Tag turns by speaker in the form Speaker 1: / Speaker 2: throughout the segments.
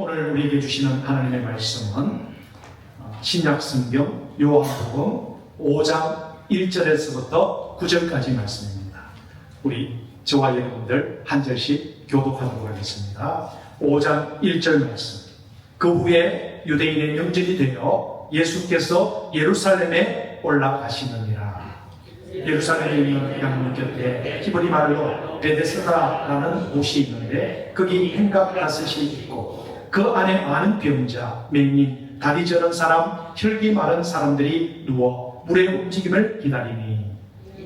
Speaker 1: 오늘 우리에게 주시는 하나님의 말씀은 신약 성경 요한복음 5장 1절에서부터 9절까지 말씀입니다. 우리 저와 여러분들 한 절씩 교독하도록 하겠습니다. 5장 1절 말씀. 그 후에 유대인의 명절이 되어 예수께서 예루살렘에 올라가시느니라. 예루살렘에 있는 양문 곁에 히브리 말로 베데스다라는 곳이 있는데 거기 행각 다섯이 있고 그 안에 많은 병자, 맹인, 다리 저런 사람, 혈기 마른 사람들이 누워 물의 움직임을 기다리니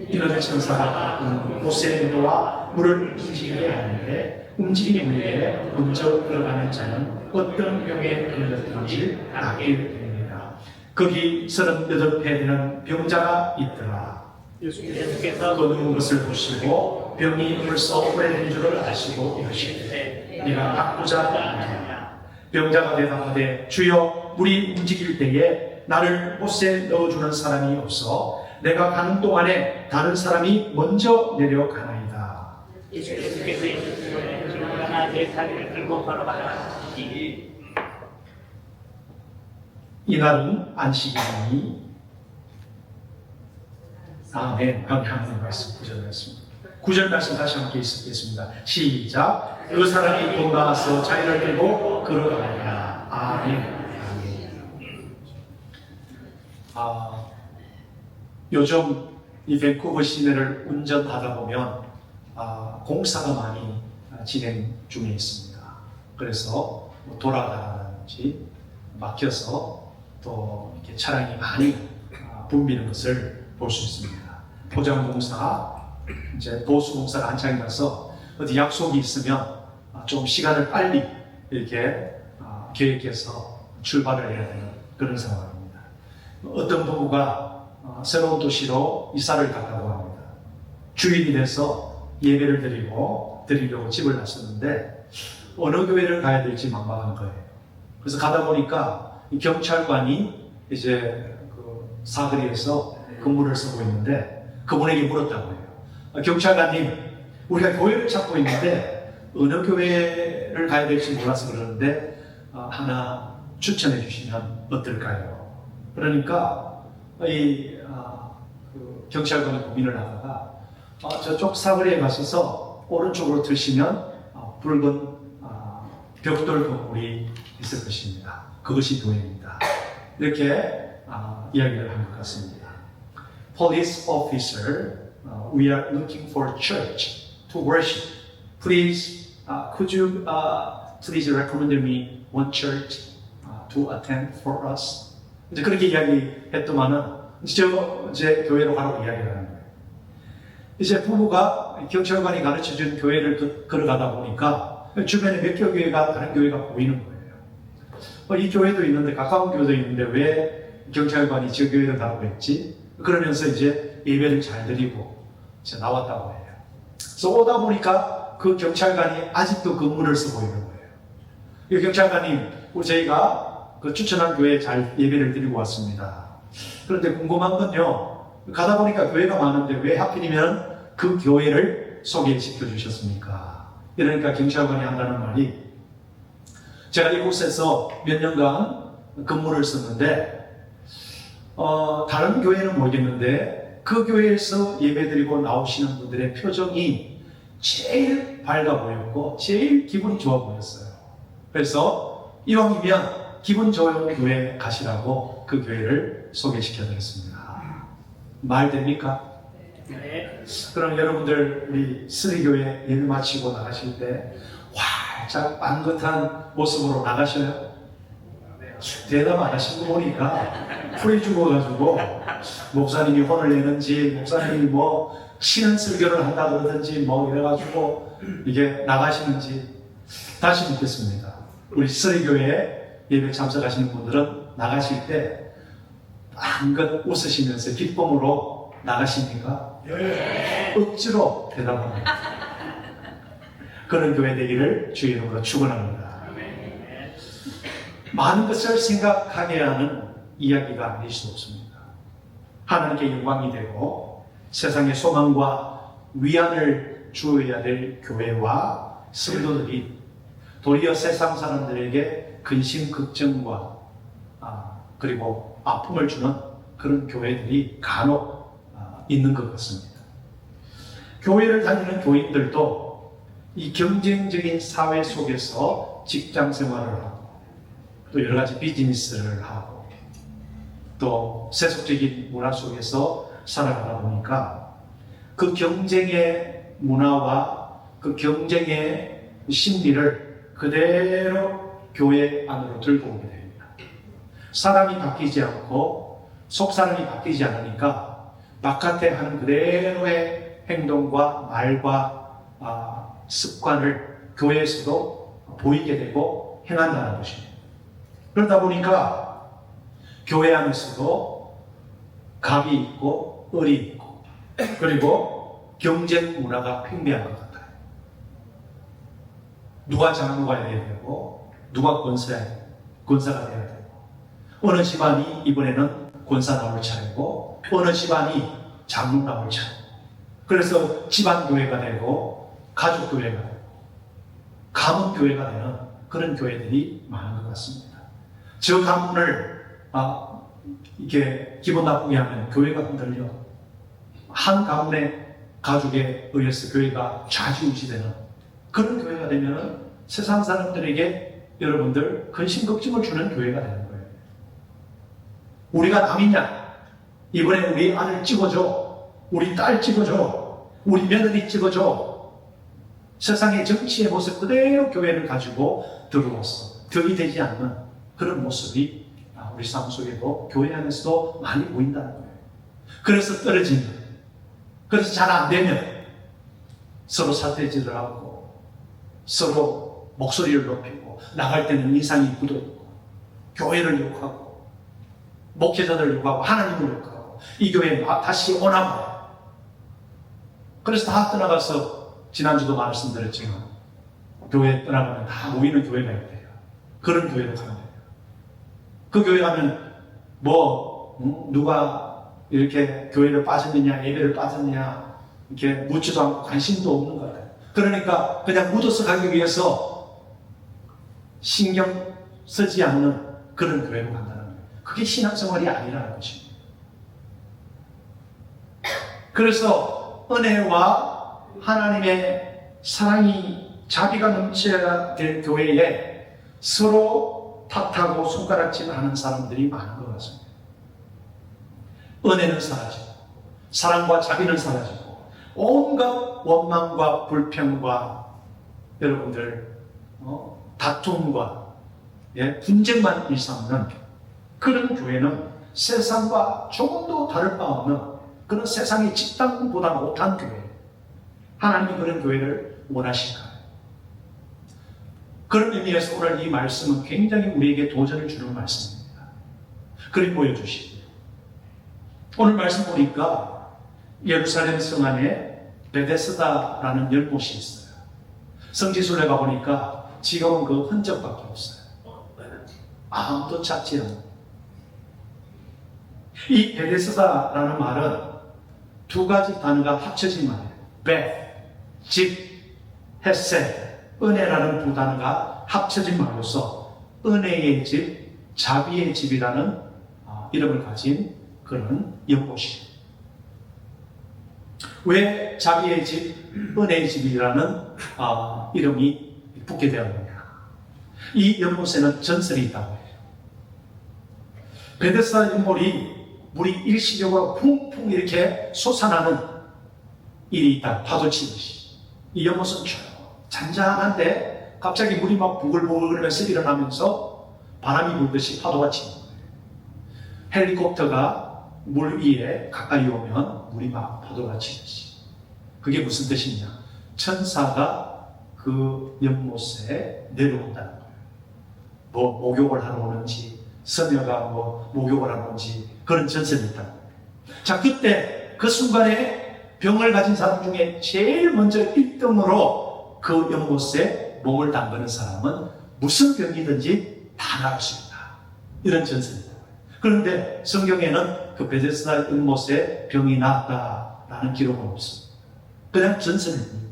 Speaker 1: 이놈의 천사가 모세의 도와 물을 움직이게 하는데 움직이는 물에 먼저 들어가는 자는 어떤 병에 걸렸든지 낫게 됩니다. 거기 38배 되는 병자가 있더라. 예수께서 그 누운 것을 보시고 병이 벌써 오래된 줄을 아시고 이르시되 네가 낫고자 하느냐. 병자가 대답하되 주여 물이 움직일 때에 나를 못에 넣어주는 사람이 없어 내가 가는 동안에 다른 사람이 먼저 내려가나이다. 예수께서 일어나 내 다리를 들고 걸어가라. 이날은 안식일이니 아멘. 하나님 말씀 9절 말씀. 9절 말씀 다시 함께 읽겠습니다. 시작. 그 사람이 또 나와서 자리를 들고 걸어가니라. 아멘. 아멘. 요즘 이 밴쿠버 시내를 운전하다 보면 공사가 많이 진행 중에 있습니다. 그래서 돌아가는지 막혀서 또 이렇게 차량이 많이 붐비는 것을 볼 수 있습니다. 포장공사, 이제 보수공사가 한창이 나서 어디 약속이 있으면 좀 시간을 빨리 이렇게 계획해서 출발을 해야 되는 그런 상황입니다. 어떤 부부가 새로운 도시로 이사를 갔다고 합니다. 주일이 돼서 예배를 드리려고 집을 났었는데 어느 교회를 가야 될지 막막한 거예요. 그래서 가다 보니까 이 경찰관이 이제 그 사거리에서 근무를 쓰고 있는데 그분에게 물었다고 해요. 경찰관님, 우리가 교회를 찾고 있는데 어느 교회를 가야 될지 몰라서 그러는데 하나 추천해 주시면 어떨까요? 그러니까 그 경찰관이 고민을 하다가 저쪽 사거리에 가셔서 오른쪽으로 드시면 붉은 벽돌 건물이 있을 것입니다. 그것이 교회입니다. 이렇게 이야기를 한 것 같습니다. Police officer, we are looking for a church to worship. Please, could you please recommend me one church to attend for us? 이제 그렇게 이야기했더만은 이제 교회로 가라고 이야기를 하는 거예요. 이제 부부가 경찰관이 가르쳐준 교회를 걸어가다 보니까 주변에 몇 개 교회가 다른 교회가 보이는 거예요. 이 교회도 있는데 가까운 교회도 있는데 왜 경찰관이 저 교회를 가라고 했지? 그러면서 이제 예배를 잘 드리고 이제 나왔다고 해요. 그래서 오다 보니까 그 경찰관이 아직도 근무를 쓰고 있는 거예요. 이 경찰관님, 저희가 그 추천한 교회에 잘 예배를 드리고 왔습니다. 그런데 궁금한 건요, 가다 보니까 교회가 많은데 왜 하필이면 그 교회를 소개시켜 주셨습니까? 이러니까 경찰관이 한다는 말이 제가 이곳에서 몇 년간 근무를 썼는데 다른 교회는 모르겠는데 그 교회에서 예배드리고 나오시는 분들의 표정이 제일 밝아 보였고 제일 기분이 좋아 보였어요. 그래서 이왕이면 기분 좋은 교회 가시라고 그 교회를 소개시켜드렸습니다. 말 됩니까? 네. 그럼 여러분들 우리 스리교회 예배 마치고 나가실 때 활짝 빵긋한 모습으로 나가셔요? 대답 안 하신 거 보니까 풀이 죽어가지고 목사님이 혼을 내는지 목사님이 뭐 신은 설교를 한다 그러든지 뭐 이래가지고 이게 나가시는지 다시 묻겠습니다. 우리 스리교회 예배 참석하시는 분들은 나가실 때 한껏 웃으시면서 기쁨으로 나가십니까? 네. 억지로 대답합니다. 그런 교회 되기를 주의 이름으로 축원합니다. 많은 것을 생각하게 하는 이야기가 아닐 수 없습니다. 하나님께 영광이 되고 세상의 소망과 위안을 주어야 될 교회와 성도들이 도리어 세상 사람들에게 근심, 걱정과 그리고 아픔을 주는 그런 교회들이 간혹 있는 것 같습니다. 교회를 다니는 교인들도 이 경쟁적인 사회 속에서 직장 생활을 하고 또 여러 가지 비즈니스를 하고 또 세속적인 문화 속에서 살아가다 보니까 그 경쟁의 문화와 그 경쟁의 심리를 그대로 교회 안으로 들고 오게 됩니다. 사람이 바뀌지 않고 속사람이 바뀌지 않으니까 바깥에 하는 그대로의 행동과 말과 습관을 교회에서도 보이게 되고 행한다는 것입니다. 그러다 보니까 교회 안에서도 갑이 있고 을이 있고 그리고 경쟁 문화가 팽배한 것 같아요. 누가 장로가 되어야 되고 누가 권사가 되어야 되고 어느 집안이 이번에는 권사 나올 차례고 어느 집안이 장로 나올 차례고 그래서 집안교회가 되고 가족교회가 되고 가문교회가 되는 그런 교회들이 많은 것 같습니다. 저 가문을 이렇게 기분 나쁘게 하면 교회가 흔들려 한 가문의 가족에 의해서 교회가 좌지우지되는 그런 교회가 되면 세상 사람들에게 여러분들 근심 걱정을 주는 교회가 되는 거예요. 우리가 남이냐? 이번에 우리 아들 찍어줘, 우리 딸 찍어줘, 우리 며느리 찍어줘. 세상의 정치의 모습 그대로 교회를 가지고 들어왔어. 덕이 되지 않는 그런 모습이 우리 삶 속에도 교회 안에서도 많이 보인다는 거예요. 그래서 떨어지면, 그래서 잘 안 되면 서로 사태질을 하고 서로 목소리를 높이고 나갈 때는 인상이 굳어있고 교회를 욕하고 목회자들을 욕하고 하나님을 욕하고 이 교회에 다시 오나 봐요. 그래서 다 떠나가서 지난주도 말씀드렸지만 교회 떠나가면 다 모이는 교회가 있대요. 그런 교회로 가면 돼요. 그 교회 가면 누가 이렇게 교회를 빠졌느냐 예배를 빠졌느냐 이렇게 묻지도 않고 관심도 없는 것 같아요. 그러니까 그냥 묻어서 가기 위해서 신경 쓰지 않는 그런 교회로 간다는 거예요. 그게 신앙생활이 아니라는 것입니다. 그래서 은혜와 하나님의 사랑이 자비가 넘쳐야 될 교회에 서로 탓하고 손가락질하는 사람들이 많은 것 같습니다. 은혜는 사라지고 사랑과 자비는 사라지고 온갖 원망과 불평과 여러분들 다툼과 분쟁만 일삼는 그런 교회는 세상과 조금도 다를 바 없는 그런 세상의 집단보다 못한 교회. 하나님이 그런 교회를 원하실까요? 그런 의미에서 오늘 이 말씀은 굉장히 우리에게 도전을 주는 말씀입니다. 그림 보여주시고요. 오늘 말씀 보니까 예루살렘 성 안에 베데스다라는 연못이 있어요. 성지순례 가보니까 지금은 그 흔적밖에 없어요. 아무도 찾지 않는. 이 베데스다라는 말은 두 가지 단어가 합쳐진 말이에요. 집, 헤세, 은혜라는 두 단어가 합쳐진 말로서 은혜의 집, 자비의 집이라는 이름을 가진 그런 연못이에요. 왜 자비의 집, 은혜의 집이라는 이름이 붙게 되었느냐? 이 연못에는 전설이 있다고 해요. 베데스다 연못이 물이 일시적으로 풍풍 이렇게 솟아나는 일이 있다. 파도치듯이. 이 연못은 잔잔한데 갑자기 물이 막 부글부글하면서 일어나면서 바람이 불듯이 파도가 치는 거예요. 헬리콥터가 물 위에 가까이 오면 물이 막 파도가 치듯이. 그게 무슨 뜻이냐? 천사가 그 연못에 내려온다는 거예요. 목욕을 하러 오는지 서녀가 목욕을 하러 오는지 그런 전설이 있다는 거예요. 자, 그때 그 순간에 병을 가진 사람 중에 제일 먼저 1등으로 그 연못에 몸을 담그는 사람은 무슨 병이든지 다 나을 수 있다. 이런 전설입니다. 그런데 성경에는 그 베데스다 연못에 병이 나았다라는 기록은 없습니다. 그냥 전설입니다.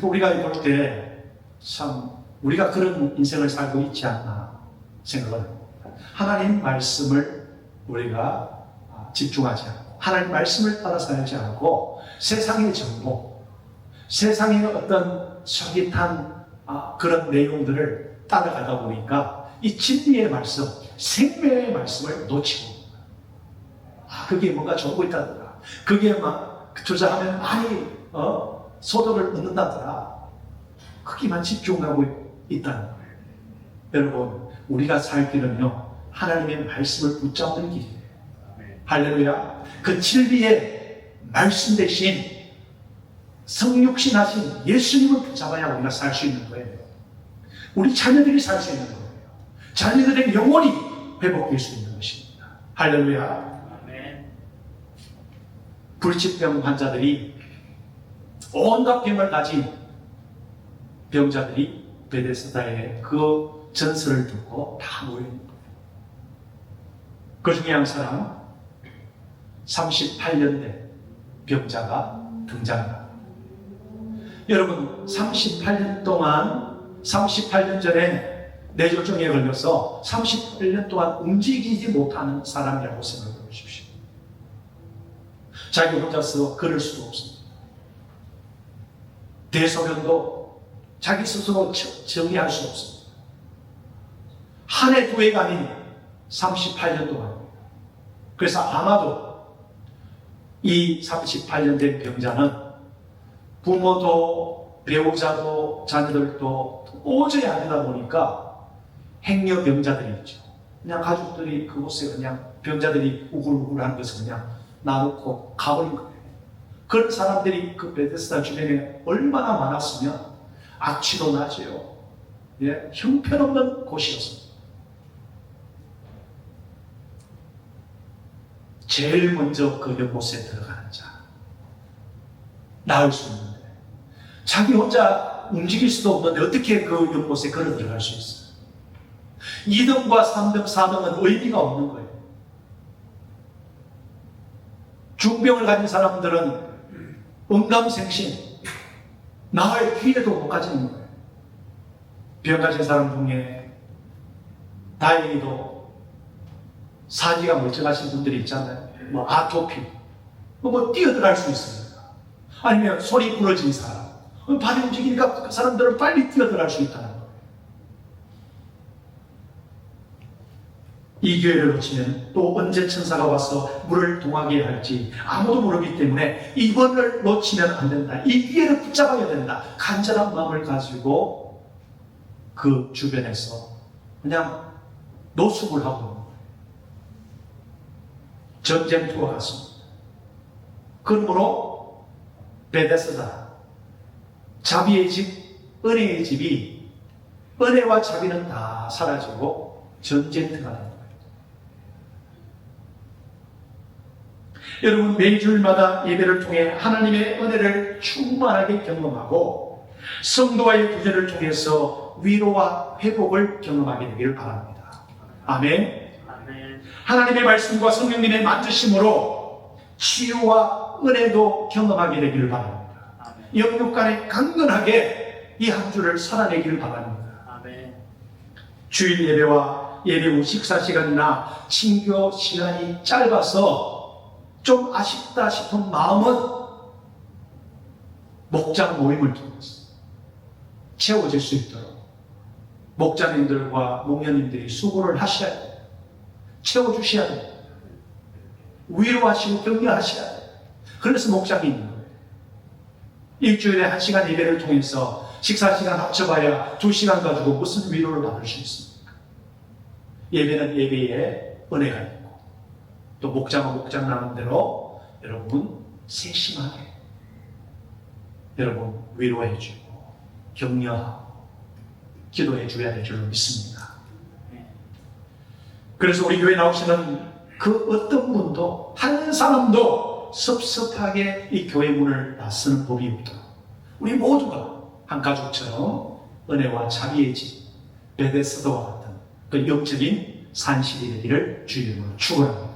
Speaker 1: 우리가 볼 때 참 우리가 그런 인생을 살고 있지 않나 생각을 합니다. 하나님 말씀을 우리가 집중하지 않고 하나님 말씀을 따라 살지 않고 세상의 정보, 세상의 어떤 솔깃한 그런 내용들을 따라가다 보니까 이 진리의 말씀, 생명의 말씀을 놓치고 그게 뭔가 좋은 거 있다더라. 그게 막 투자하면 많이 소득을 얻는다더라. 거기만 집중하고 있다는 거예요. 여러분, 우리가 살 길은요, 하나님의 말씀을 붙잡는 길이에요. 할렐루야. 그 진리의 말씀 대신 성육신 하신 예수님을 붙잡아야 우리가 살 수 있는 거예요. 우리 자녀들이 살 수 있는 거예요. 자녀들의 영혼이 회복될 수 있는 것입니다. 할렐루야. 불치병 환자들이 온갖 병을 가진 병자들이 베데스다의 그 전설을 듣고 다 모입니다. 그 중에 한 사람 38년 된 병자가 등장합니다. 여러분, 38년 동안 38년 전에 뇌졸중에 걸려서 38년 동안 움직이지 못하는 사람이라고 생각해 보십시오. 자기 혼자서 걸을 수도 없습니다. 대소변도 자기 스스로 정리할 수 없습니다. 한 해 두 해가 아닌 38년 동안. 그래서 아마도 이 38년 된 병자는 부모도 배우자도 자녀들도 도저히 안 되다 보니까 행여 병자들이 있죠. 그냥 가족들이 그곳에 그냥 병자들이 우글우글한 것을 그냥 놔놓고 가버린 거예요. 그런 사람들이 그 베데스다 주변에 얼마나 많았으면 악취도 나지요. 예, 형편없는 곳이었습니다. 제일 먼저 그 연못에 들어가는 자, 나을 수 있는데 자기 혼자 움직일 수도 없는데 어떻게 그 연못에 걸어 들어갈 수 있어요? 2등과 3등, 4등은 의미가 없는 거예요. 중병을 가진 사람들은 응감생신, 나을 기회도 못 가지는 거예요. 병 가진 사람 중에 다행히도 사지가 멀쩡하신 분들이 있잖아요. 뭐 아토피, 뭐 뛰어들어갈 수 있습니다. 아니면 소리 부러진 사람, 발이 움직이니까 그 사람들은 빨리 뛰어들어갈 수 있다는 거예요. 이 기회를 놓치면 또 언제 천사가 와서 물을 동하게 할지 아무도 모르기 때문에 이번을 놓치면 안 된다. 이 기회를 붙잡아야 된다. 간절한 마음을 가지고 그 주변에서 그냥 노숙을 하고 있는 거예요. 전쟁터와 같습니다. 그러므로 베데스다, 자비의 집, 은혜의 집이 은혜와 자비는 다 사라지고 전쟁터가 됩니다. 여러분, 매주일마다 예배를 통해 하나님의 은혜를 충만하게 경험하고 성도와의 구제를 통해서 위로와 회복을 경험하게 되기를 바랍니다. 아멘. 아멘. 하나님의 말씀과 성령님의 만드심으로 치유와 은혜도 경험하게 되기를 바랍니다. 아멘. 영육 간에 강건하게 이 한 주를 살아내기를 바랍니다. 아멘. 주일 예배와 예배 후 식사 시간이나 친교 시간이 짧아서 좀 아쉽다 싶은 마음은 목장 모임을 통해서 채워질 수 있도록 목자님들과 목녀님들이 수고를 하셔야 돼요. 채워주셔야 돼요. 위로하시고 격려하셔야 돼요. 그래서 목장이 있는 거예요. 일주일에 1시간 예배를 통해서 식사 시간 합쳐봐야 2시간 가지고 무슨 위로를 받을 수 있습니까? 예배는 예배에 은혜가 있고 또 목장은 목장 나름대로 여러분 세심하게 여러분 위로해주고 격려하고 기도해줘야 될 줄 믿습니다. 그래서 우리 교회 나오시는 그 어떤 분도 한 사람도 섭섭하게 이 교회 문을 나서는 법이 없도록 우리 모두가 한 가족처럼 은혜와 자비의 집 베데스다와 같은 그 영적인 산실이 되기를 주의 이름으로 축원합니다.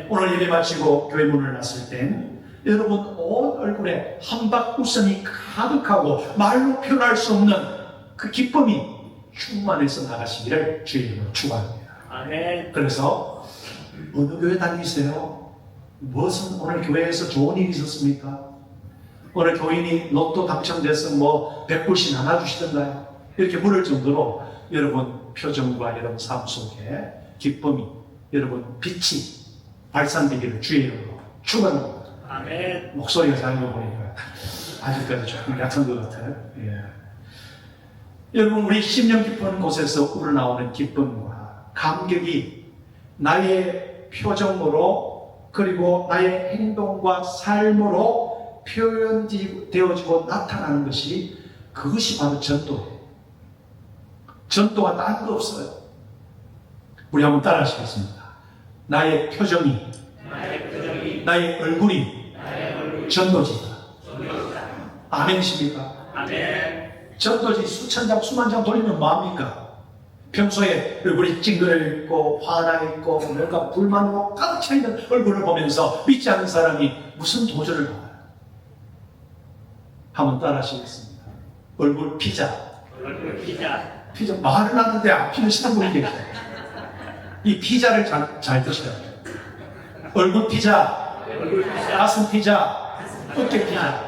Speaker 1: 오늘 예배 마치고 교회 문을 났을 땐 여러분 온 얼굴에 한박 웃음이 가득하고 말로 표현할 수 없는 그 기쁨이 충만해서 나가시기를 주의 이름으로 축원합니다.
Speaker 2: 아멘.
Speaker 1: 그래서 어느 교회 다니세요? 무슨 오늘 교회에서 좋은 일이 있었습니까? 오늘 교인이 로또 당첨돼서 뭐 100불씩 나눠주시던가요? 이렇게 물을 정도로 여러분 표정과 여러분 삶 속에 기쁨이, 여러분 빛이 발산되기를 주의 이름으로 축원합니다.
Speaker 2: 아멘.
Speaker 1: 목소리가 작은 거 보니까 아직까지 조금 약한 것 같아요. 예. 여러분, 우리 심령 깊은 곳에서 우러나오는 기쁨과 감격이 나의 표정으로 그리고 나의 행동과 삶으로 표현되어지고 나타나는 것이, 그것이 바로 전도예요. 전도가 딴 거 없어요. 우리 한번 따라 하시겠습니다. 나의 표정이, 나의 얼굴이 전도지다. 아멘이십니까?
Speaker 2: 아멘.
Speaker 1: 전도지 수천 장, 수만 장 돌리면 뭐합니까? 평소에 얼굴이 찡그려있고 화나있고 뭔가 불만으로 가득 차있는 얼굴을 보면서 믿지 않는 사람이 무슨 도전을 받아요? 한번 따라 하시겠습니다. 얼굴 피자.
Speaker 2: 얼굴 피자.
Speaker 1: 피자 말은 하는데 안 피우시는 분이 계세요. 이 피자를 잘 드셔야 돼요. 얼굴 피자, 가슴 피자, 어깨 피자.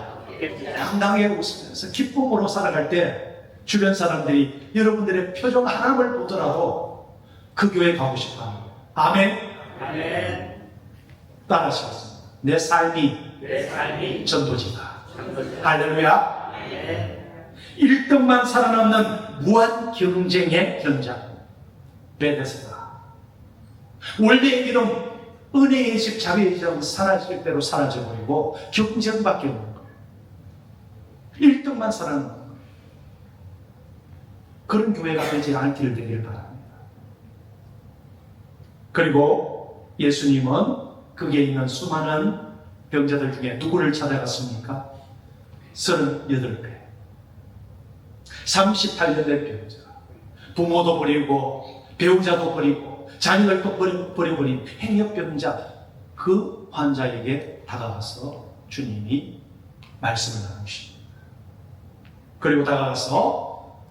Speaker 1: 당당하게 웃으면서 기쁨으로 살아갈 때 주변 사람들이 여러분들의 표정 하나를 보더라도 그 교회 가고 싶어 합니다. 아멘.
Speaker 2: 아멘.
Speaker 1: 따라하시겠습니다. 내 삶이 전도지다. 할렐루야.
Speaker 2: 아멘.
Speaker 1: 1등만 살아남는 무한 경쟁의 현장. 베데스다. 원래의 이름 은혜의 집, 자비의 집 사라질 대로 사라져버리고 경쟁밖에 없는 거예요. 1등만 살아남는 거예요. 그런 교회가 되지 않기를 되기를 바랍니다. 그리고 예수님은 거기에 있는 수많은 병자들 중에 누구를 찾아갔습니까? 38배. 38년 된 병자. 부모도 버리고 배우자도 버리고 자녀들도 버려버린 행역병자, 그 환자에게 다가가서 주님이 말씀을 나누십니다. 그리고 다가가서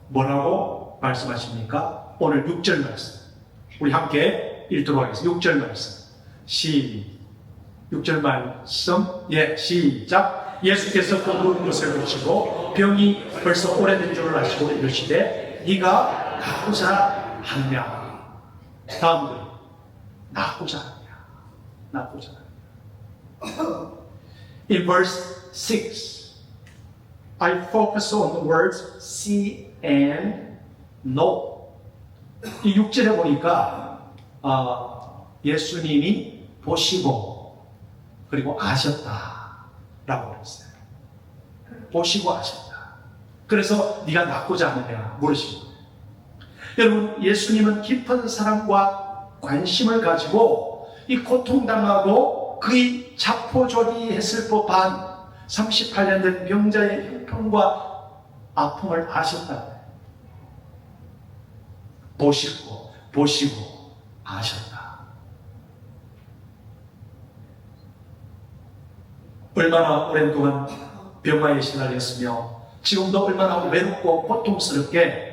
Speaker 1: 뭐라고 말씀하십니까? 오늘 6절 말씀. 우리 함께 읽도록 하겠습니다. 6절 말씀. 6절 말씀. 시작. 예수께서 그 누운 것을 보시고 병이 벌써 오래된 줄을 아시고 이르시되 네가 낫고자 하느냐. 다음 글. 낫고자 하느냐. In verse 6, I focus on the words see and know. 이 6절에 보니까 예수님이 보시고 그리고 아셨다라고 그랬어요. 보시고 아셨다. 그래서 네가 낫고자 하느냐 물으시고. 여러분, 예수님은 깊은 사랑과 관심을 가지고 이 고통당하고 그의 자포조리했을 법한 38년 된 병자의 형편과 아픔을 아셨다. 보시고 아셨다. 얼마나 오랜 동안 병마에 시달렸으며 지금도 얼마나 외롭고 고통스럽게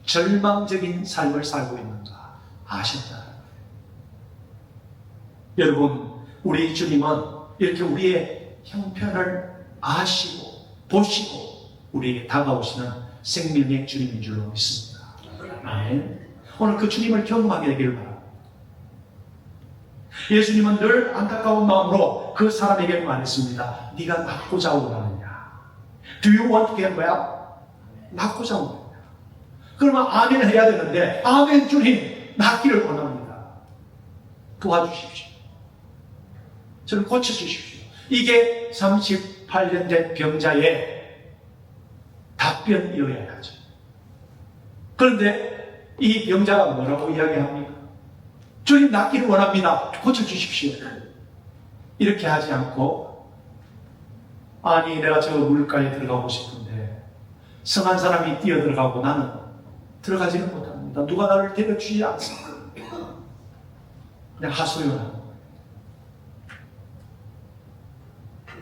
Speaker 1: 절망적인 삶을 살고 있는가 아셨다. 여러분, 우리 주님은 이렇게 우리의 형편을 아시고 보시고 우리에게 다가오시는 생명의 주님인 줄로 믿습니다. 아멘. 오늘 그 주님을 경험하게 되기를 바랍니다. 예수님은 늘 안타까운 마음으로 그 사람에게 말했습니다. 네가 낫고자 원하느냐? Do you want to get well? 낫고자 원하느냐? 그러면 아멘 해야 되는데, 아멘 주님, 낫기를 원합니다. 도와주십시오. 저를 고쳐주십시오. 이게 38년 된 병자의 답변이어야 하죠. 그런데 이 병자가 뭐라고 이야기합니까? 주님, 낫기를 원합니다. 고쳐주십시오. 이렇게 하지 않고, 아니, 내가 저 물가에 들어가고 싶은데 성한 사람이 뛰어들어가고 나는 들어가지는 못합니다. 누가 나를 데려주지 않습니다. 그냥 하소연하는 거예요.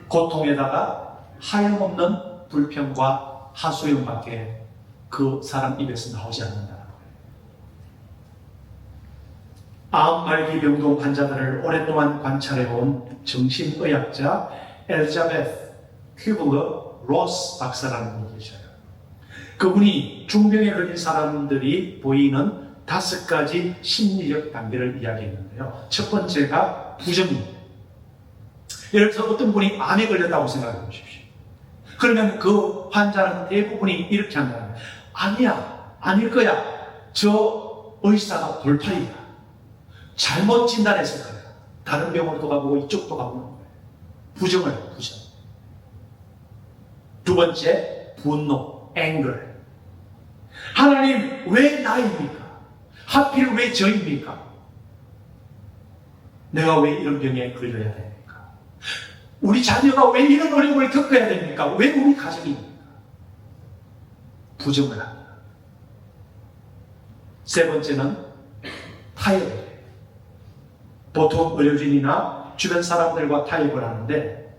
Speaker 1: 고통에다가 하염없는 불평과 하소연밖에 그 사람 입에서 나오지 않는다는 거예요. 암말기 병동 환자들을 오랫동안 관찰해온 정신의학자 엘자베스 큐블러 로스 박사라는 분이 계셔요. 그분이 중병에 걸린 사람들이 보이는 5가지 심리적 단계를 이야기했는데요. 첫 번째가 부정입니다. 예를 들어서 어떤 분이 암에 걸렸다고 생각해 보십시오. 그러면 그 환자는 대부분이 이렇게 한다는 거예요. 아니야, 아닐 거야. 저 의사가 돌팔이야. 잘못 진단했을 거야. 다른 병원도 가보고 이쪽도 가보는 거예요. 부정을 해요, 부정. 두 번째, 분노, anger. 하나님, 왜 나입니까? 하필 왜 저입니까? 내가 왜 이런 병에 걸려야 됩니까? 우리 자녀가 왜 이런 어려움을 겪어야 됩니까? 왜 우리 가정입니까? 부정을 합니다. 세 번째는 타협이에요. 보통 의료진이나 주변 사람들과 타협을 하는데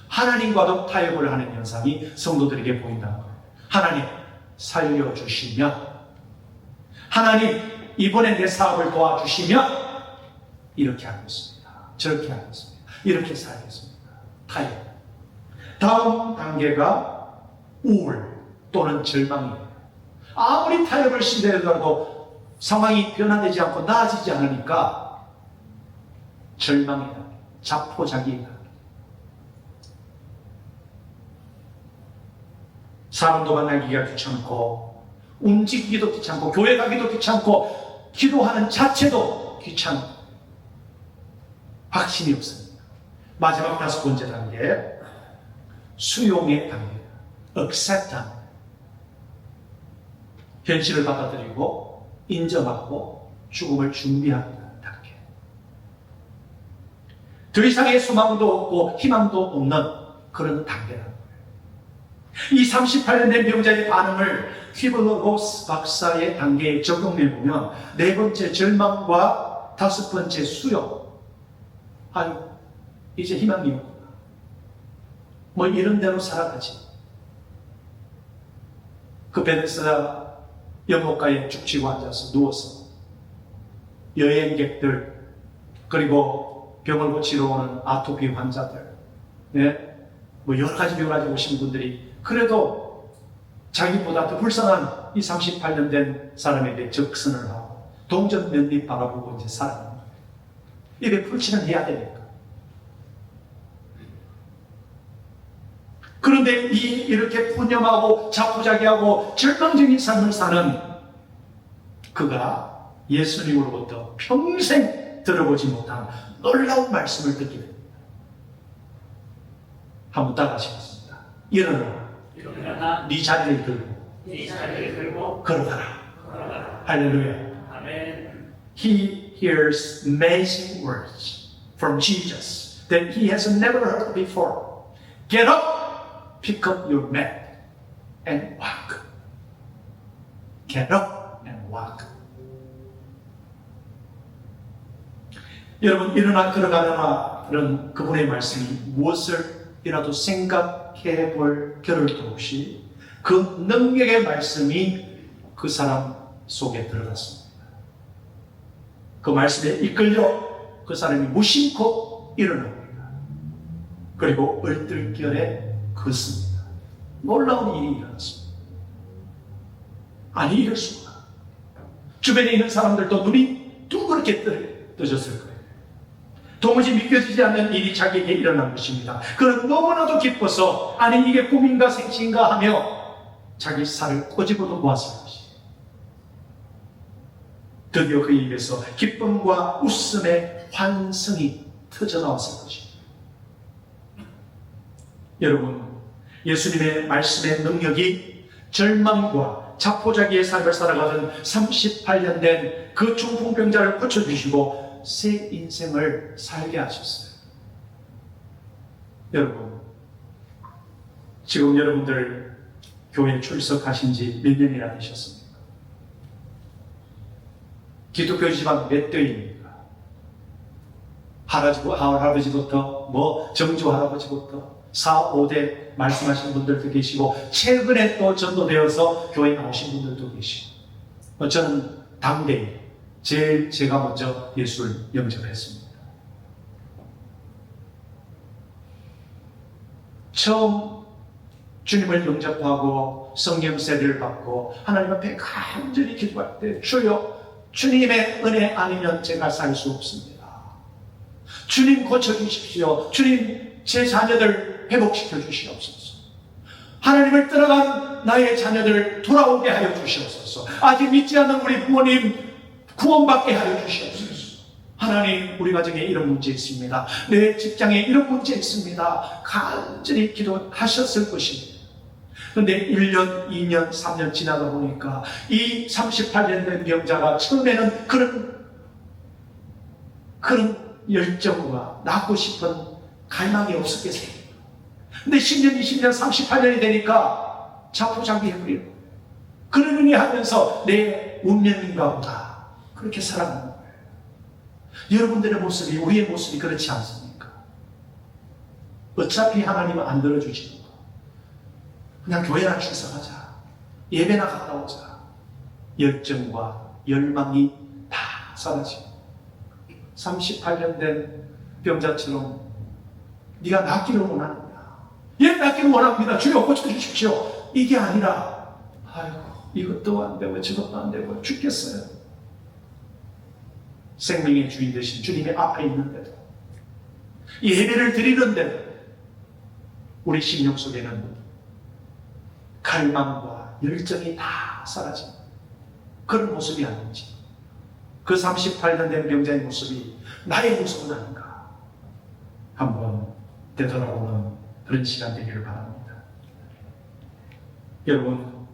Speaker 1: 하나님과도 타협을 하는 현상이 성도들에게 보인다는 거예요. 하나님, 살려주시면, 하나님, 이번에 내 사업을 도와주시면 이렇게 하겠습니다. 저렇게 하겠습니다. 이렇게 살겠습니다. 타협. 다음 단계가 우울 또는 절망이에요. 아무리 타협을 시도해도 상황이 변화되지 않고 나아지지 않으니까 절망이다. 자포자기이다. 사람도 만나기가 귀찮고 움직이기도 귀찮고 교회 가기도 귀찮고 기도하는 자체도 귀찮고 확신이 없습니다. 마지막 5번째 단계, 수용의 단계, acceptance. 현실을 받아들이고 인정하고 죽음을 준비하는 단계. 더 이상의 소망도 없고 희망도 없는 그런 단계라는 거예요. 이 38년 된 병자의 반응을 퀴블러 로스 박사의 단계에 적용해보면 4번째 절망과 5번째 수용. 아유, 이제 희망이 없구나. 뭐 이런 대로 살아가지. 그 베데스다 연못가에 죽치고 앉아서 누워서 여행객들 그리고 병을 고치러 오는 아토피 환자들, 네? 뭐 여러 가지 병을 가지고 오신 분들이 그래도 자기보다 더 불쌍한 이 38년 된 사람에게 적선을 하고 동전 몇 입 바라보고 이제 살아가는 거예요. 입에 풀칠은 해야 되니까. 그런데 이렇게 푸념하고 자포자기하고 절망적인 삶을 사는 그가 예수님으로부터 평생 들어보지 못한 놀라운 말씀을 듣게 됩니다. 한번 따라하시겠습니다. 일어나라.
Speaker 2: 일어나
Speaker 1: 네 자리를 들고
Speaker 2: 네 자리를 들고
Speaker 1: 걸어가라.
Speaker 2: 걸어가라.
Speaker 1: 할렐루야.
Speaker 2: 아멘.
Speaker 1: He hears amazing words from Jesus that he has never heard before. Get up, pick up your mat, and walk. Get up and walk. 여러분, 일어나 걸어가라는 그분의 말씀이 무엇을이라도 생각해 볼 겨를도 없이 그 능력의 말씀이 그 사람 속에 들어갔습니다. 그 말씀에 이끌려 그 사람이 무심코 일어납니다. 그리고 얼떨결에 걷습니다. 놀라운 일이 일어났습니다. 아니, 이럴 수가. 주변에 있는 사람들도 눈이 둥그렇게 떠졌을 거예요. 도무지 믿겨지지 않는 일이 자기에게 일어난 것입니다. 그는 너무나도 기뻐서 아니 이게 꿈인가 생시인가 하며 자기 살을 꼬집어도 보았을 것이에요. 드디어 그 입에서 기쁨과 웃음의 환성이 터져나왔을 것입니다. 여러분, 예수님의 말씀의 능력이 절망과 자포자기의 삶을 살아가던 38년 된 그 중풍병자를 고쳐주시고 새 인생을 살게 하셨어요. 여러분, 지금 여러분들 교회 출석하신 지 몇 년이나 되셨습니까? 기독교 집안 몇 대입니까? 할아버지부터 정주 할아버지부터 4, 5대 말씀하신 분들도 계시고 최근에 또 전도되어서 교회 나오신 분들도 계시고 저는 당대에 제가 먼저 예수를 영접했습니다. 처음 주님을 영접하고 성령 세례를 받고 하나님 앞에 간절히 기도할 때 주여 주님의 은혜 아니면 제가 살 수 없습니다. 주님 고쳐주십시오. 주님 제 자녀들 회복시켜 주시옵소서. 하나님을 떠나간 나의 자녀들 돌아오게 하여 주시옵소서. 아직 믿지 않는 우리 부모님 구원받게 하여 주시옵소서. 하나님 우리 가정에 이런 문제 있습니다. 내 직장에 이런 문제 있습니다. 간절히 기도하셨을 것입니다. 그런데 1년, 2년, 3년 지나다 보니까 이 38년 된 병자가 처음에는 그런 열정과 낳고 싶은 갈망이 없었겠어요. 근데 10년, 20년, 38년이 되니까 자포자기해버리고 그러느니 하면서 내 운명인가 보다 그렇게 살아가는 거예요. 여러분들의 모습이, 우리의 모습이 그렇지 않습니까? 어차피 하나님은 안 들어주시는 거. 그냥 교회나 출석하자. 예배나 갔다 오자. 열정과 열망이 다 사라지고 38년 된 병자처럼 네가 낫기를 원하느냐? 예, 낫기를 원합니다. 주여 고쳐주십시오. 이게 아니라 아이고 이것도 안 되고 저것도 안 되고 죽겠어요. 생명의 주인 되신 주님의 앞에 있는데도 예배를 드리는데도 우리 심령 속에는 갈망과 열정이 다 사라진 그런 모습이 아닌지, 그 38년 된 병자의 모습이 나의 모습은 아닌가 한번 되돌아보는 그런 시간 되기를 바랍니다. 여러분,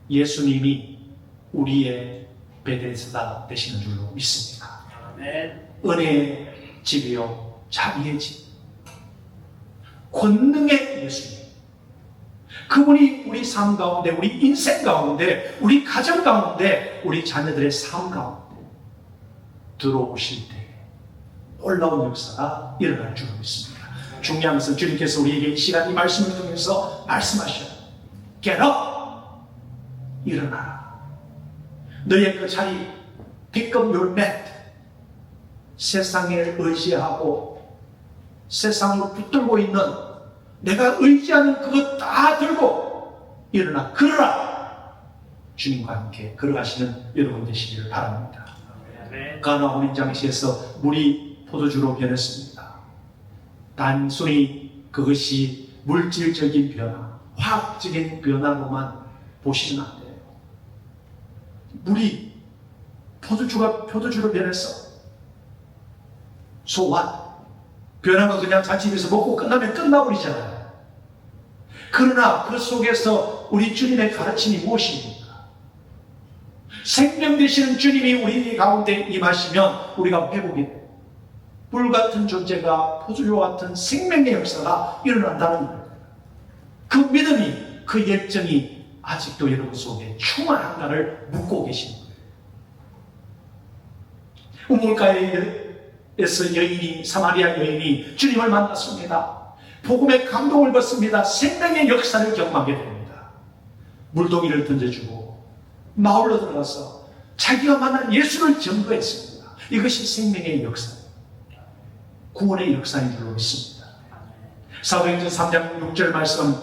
Speaker 1: 예수님이 우리의 베데스다 되시는 줄로 믿습니다.
Speaker 2: 아멘.
Speaker 1: 은혜의 집이요 자비의 집, 권능의 예수님, 그분이 우리 삶 가운데, 우리 인생 가운데, 우리 가정 가운데, 우리 자녀들의 삶 가운데 들어오실 때 놀라운 역사가 일어날 줄 믿습니다. 중요한 것은 주님께서 우리에게 이 시간 이 말씀을 통해서 말씀하셔요. Get up! 일어나라. 너의 그 자리, pick up your mat. 세상에 의지하고 세상을 붙들고 있는 내가 의지하는 그것 다 들고 일어나 걸어라. 주님과 함께 걸어가시는 여러분 되시기를 바랍니다.
Speaker 2: 아멘.
Speaker 1: 가나온 장시에서 물이 포도주로 변했습니다. 단순히 그것이 물질적인 변화, 화학적인 변화로만 보시면 안 돼요. 물이 포도주로 변했어. So what? 변화가 그냥 잔치에서 먹고 끝나면 끝나버리잖아요. 그러나 그 속에서 우리 주님의 가르침이 무엇입니까? 생명 되시는 주님이 우리 가운데 임하시면 우리가 회복이 돼요. 불같은 존재가 포도주와 같은 생명의 역사가 일어난다는 거예요. 그 믿음이, 그 열정이 아직도 여러분 속에 충만한가를 묻고 계신 거예요. 우물가에서 여인이, 사마리아 여인이 주님을 만났습니다. 복음의 감동을 받습니다. 생명의 역사를 경험하게 됩니다. 물동이를 던져주고 마을로 들어가서 자기가 만난 예수를 증거했습니다. 이것이 생명의 역사입니다. 구원의 역사인 줄로 믿습니다. 사도행전 3장 6절 말씀,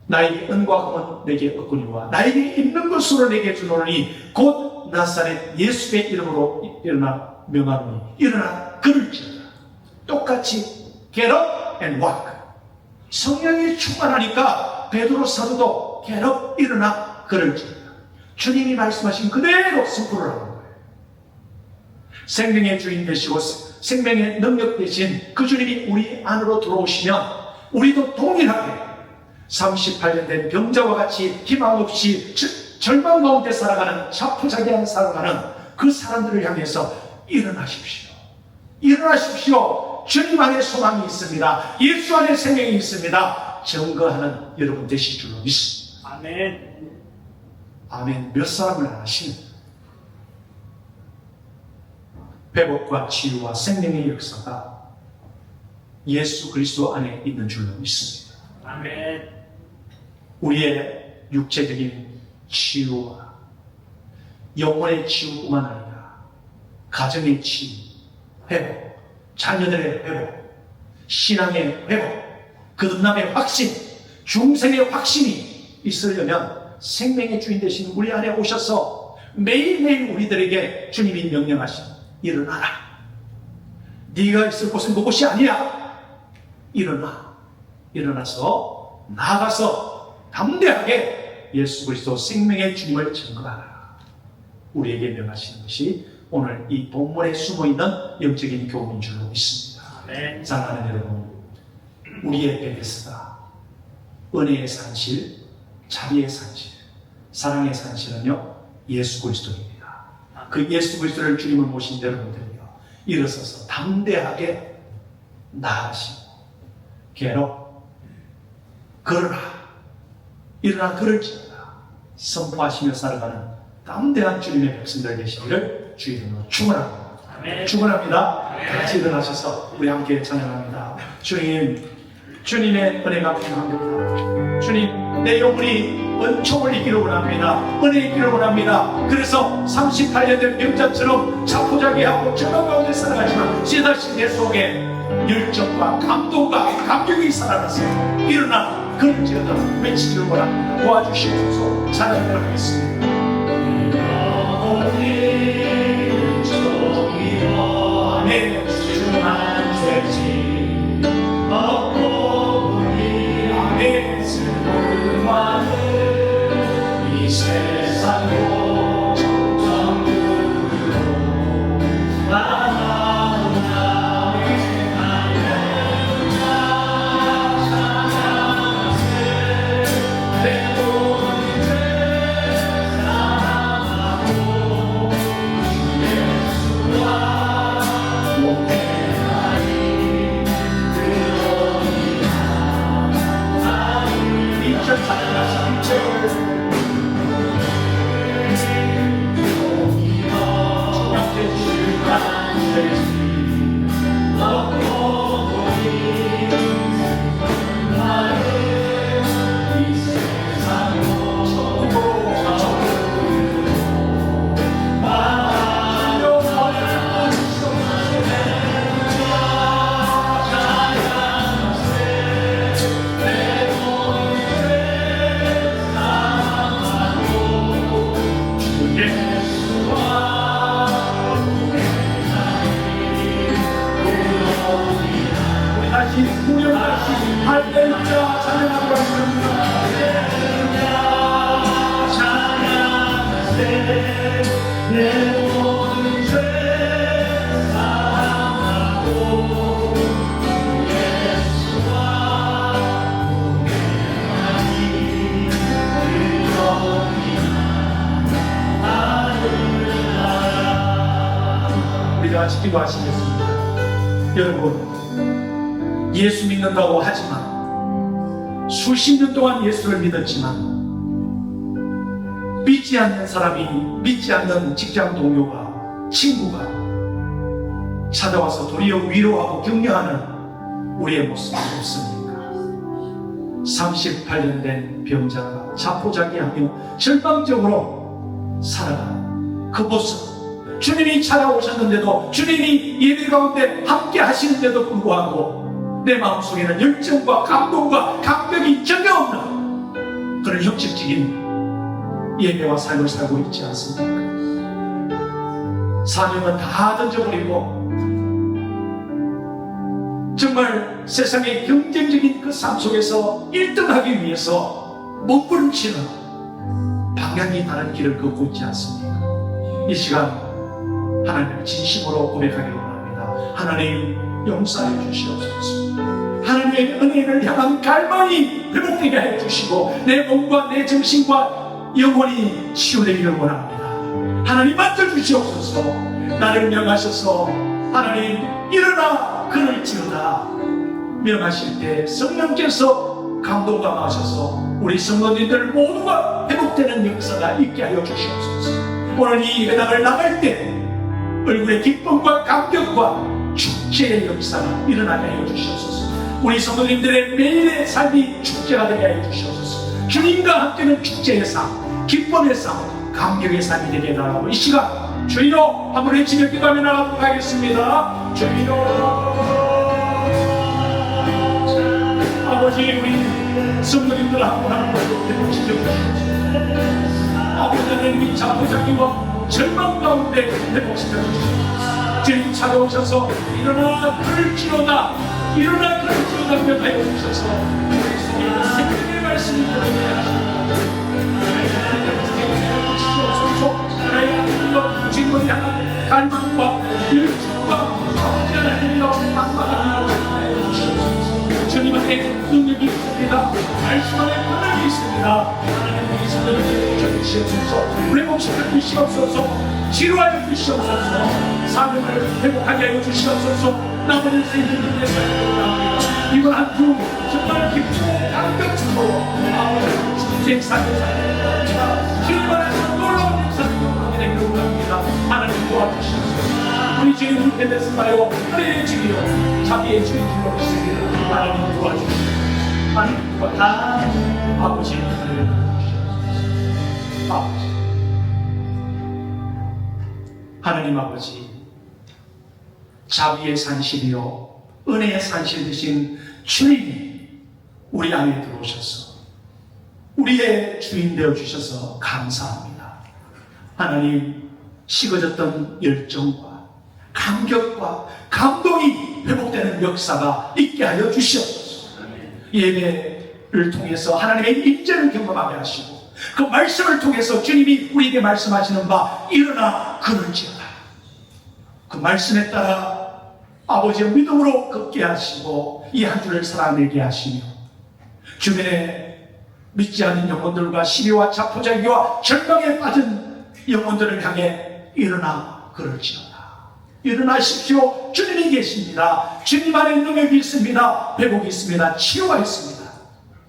Speaker 1: 나에게 은과 금은 내게 없거니와 나에게 있는 것으로 내게 주노니 곧 나사렛 예수의 이름으로 일어나 명하노니 일어나 걸을지어다. 똑같이 get up and walk. 성령이 충만하니까 베드로 사도도 get up, 일어나 걸을지어다. 주님이 말씀하신 그대로 승부를 하는 거예요. 생명의 주인 되시고 생명의 능력 되신 그 주님이 우리 안으로 들어오시면 우리도 동일하게 38년 된 병자와 같이 희망 없이 절망 가운데 살아가는, 자포자기한 살아가는 그 사람들을 향해서 일어나십시오. 일어나십시오. 주님 안에 소망이 있습니다. 예수 안에 생명이 있습니다. 증거하는 여러분 되실 줄로 믿습니다.
Speaker 2: 아멘.
Speaker 1: 아멘. 몇 사람을 아시는 회복과 치유와 생명의 역사가 예수 그리스도 안에 있는 줄로 믿습니다.
Speaker 2: 아멘.
Speaker 1: 우리의 육체적인 치유와 영혼의 치유뿐만 아니라 가정의 치유, 회복, 자녀들의 회복, 신앙의 회복, 거듭남의 확신, 중생의 확신이 있으려면 생명의 주인 되신 우리 안에 오셔서 매일매일 우리들에게 주님이 명령하신 일어나라. 네가 있을 곳은 그곳이 아니야. 일어나서 나아가서 담대하게 예수 그리스도 생명의 주님을 증거하라. 우리에게 명하시는 것이 오늘 이 본문에 숨어있는 영적인 교훈인 줄로 믿습니다.
Speaker 2: 아멘.
Speaker 1: 사랑하는 여러분, 우리의 베데스다, 은혜의 산실, 자비의 산실, 사랑의 산실은요 예수 그리스도입니다. 그 예수 그리스도를 주님을 모신 여러분들이요 일어서서 담대하게 나아가시고 괴로 걸어라, 일어나 걸을지어다 선포하시며 살아가는 담대한 주님의 백성들 되시기를 주 이름으로 축원합니다.
Speaker 2: 아멘.
Speaker 1: 축원합니다.
Speaker 2: 아멘.
Speaker 1: 같이 일어나셔서 우리 함께 찬양합니다. 주님, 주님의 은혜가 필요합니다. 주님, 내 영혼이 은총을 입기를 원합니다. 은혜 입기를 원합니다. 그래서 38년 된 병자처럼 자포자기하고 절망 가운데 살아가지만 씨다시 내 속에 열정과 감동과 감격이 살아나서 일어나 걸을지어다 외치기를 원합니다. 도와주시옵소서. 찬양을 하겠습니다. 내 주만 되지 없고 우리 안에 슬픔만은 이 세상도 점점 누르고 나아오나 할렐루야 찬양하세 내 모든 죄 사랑하고 예수와 할렐루야 찬양하고 있습니다. 할렐루야 찬양하세 내 모든 죄 사랑하고 예수와 동행하니 그러니나 우리 다 같이 기도하시겠습니다. 여러분, 예수 믿는다고 하지만 수십 년 동안 예수를 믿었지만 믿지 않는 사람이, 믿지 않는 직장 동료가, 친구가 찾아와서 도리어 위로하고 격려하는 우리의 모습이 없습니까? 38년 된 병자가 자포자기하며 절망적으로 살아가는 그 모습, 주님이 찾아오셨는데도, 주님이 예배 가운데 함께 하시는데도 불구하고 내 마음속에는 열정과 감동과 감격이 전혀 없는 그런 형식적인 예배와 삶을 살고 있지 않습니까? 사명은 다 던져버리고 정말 세상의 경쟁적인 그 삶 속에서 1등하기 위해서 몸부림치는 방향이 다른 길을 걷고 있지 않습니까? 이 시간 하나님을 진심으로 고백하기를 원합니다. 하나님 용서해 주시옵소서. 하나님의 은혜를 향한 갈망이 회복되게 해주시고 내 몸과 내 정신과 영혼이 치유되기를 원합니다. 하나님 만져주시옵소서. 나를 명하셔서 하나님 일어나 그럴지어다 명하실 때 성령께서 감동과 마셔서 우리 성도님들 모두가 회복되는 역사가 있게 하여 주시옵소서. 오늘 이 예배당을 나갈 때 얼굴에 기쁨과 감격과 축제의 역사가 일어나게 하여 주시옵소서. 우리 성도님들의 매일의 삶이 축제가 되게 하여 주시옵소서. 주님과 함께는 축제의 삶, 기쁨의 삶, 감격의 삶이 되게 해달라고 이 시간 주여 한번 외치며 기도하며 나가도록 하겠습니다. 주여 아버지, 우리 성도님들 한 분 한 분도 회복시켜 주시옵소서. 아버지 하나님, 자포자기와 절망 가운데 회복시켜 주시옵소서. 주님 찾아오셔서 일어나 그럴지로다, 일어나 그럴지로다 명하여 주셔서 우리 속에 생명의 말씀이 들어오게 하시옵소서. 나의 하나님과 주님을 향한 갈망과 열정과 하나님과 방망하는 주님 안에 능력이 있습니다. 말씀 안에 권능이 있습니다. 하나님의 성령을 주시옵소서. 회복시켜 주시옵소서. 치료하여 주시옵소서. 사명을 회복하게 하여 주시옵소서. 남은 생명의 삶을 이번 한 주 정말 기쁘고 감격스러워 아버지 주의 삶을 살립니다. 주님 안에서 놀라운 역사를 경험하게 되기를 원합니다. 하나님 도와주시옵소서. 우리 주님 뵙겠습니다요. 은혜의 주여, 자비의 주인으로 계시기를 하나님 도와주시옵소서. 하나님 도와주시옵소서. 아버지 은혜를 주시옵소서. 아버지, 하나님 아버지, 자비의 산실이요 은혜의 산실 되신 주님이 우리 안에 들어오셔서 우리의 주인 되어 주셔서 감사합니다. 하나님, 식어졌던 열정과 감격과 감동이 회복되는 역사가 있게 하여 주시옵소서. 예배를 통해서 하나님의 임재를 경험하게 하시고 그 말씀을 통해서 주님이 우리에게 말씀하시는 바 일어나 그럴지어다, 그 말씀에 따라 아버지의 믿음으로 걷게 하시고 이 한 주를 살아내게 하시며 주변에 믿지 않는 영혼들과 시비와 자포자기와 절망에 빠진 영혼들을 향해 일어나 그럴지어다, 일어나십시오. 주님이 계십니다. 주님 안에 능력이 있습니다. 회복이 있습니다. 치유가 있습니다.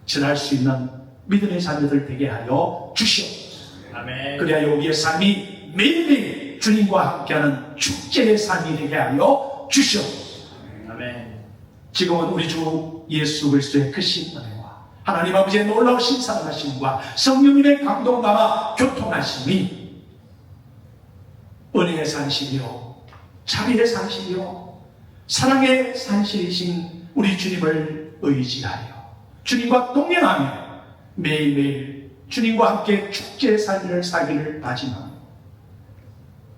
Speaker 1: 전할 수 있는 믿음의 자녀들 되게 하여 주시옵소서.
Speaker 2: 아멘.
Speaker 1: 그래야 우리의 삶이 매일매일 주님과 함께하는 축제의 삶이 되게 하여 주시옵소서.
Speaker 2: 아멘.
Speaker 1: 지금은 우리 주 예수 그리스도의 크신 은혜와 하나님 아버지의 놀라우신 사랑하심과 성령님의 감동감화 교통하심이 은혜의 산실이요 자비의 산실이요 사랑의 산실이신 우리 주님을 의지하여 주님과 동행하며 매일매일 주님과 함께 축제의 삶을 살기를 다짐하며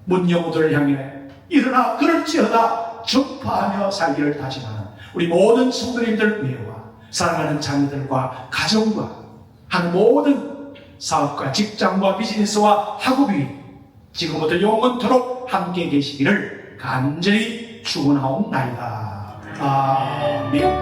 Speaker 1: 문 영혼들을 향해 일어나 그럴지어다 전파하며 살기를 다짐하는 우리 모든 성도님들 위해와 사랑하는 자녀들과 가정과 하는 모든 사업과 직장과 비즈니스와 학업이 지금부터 영원토록 함께 계시기를 간절히 축원하옵나이다. 아멘.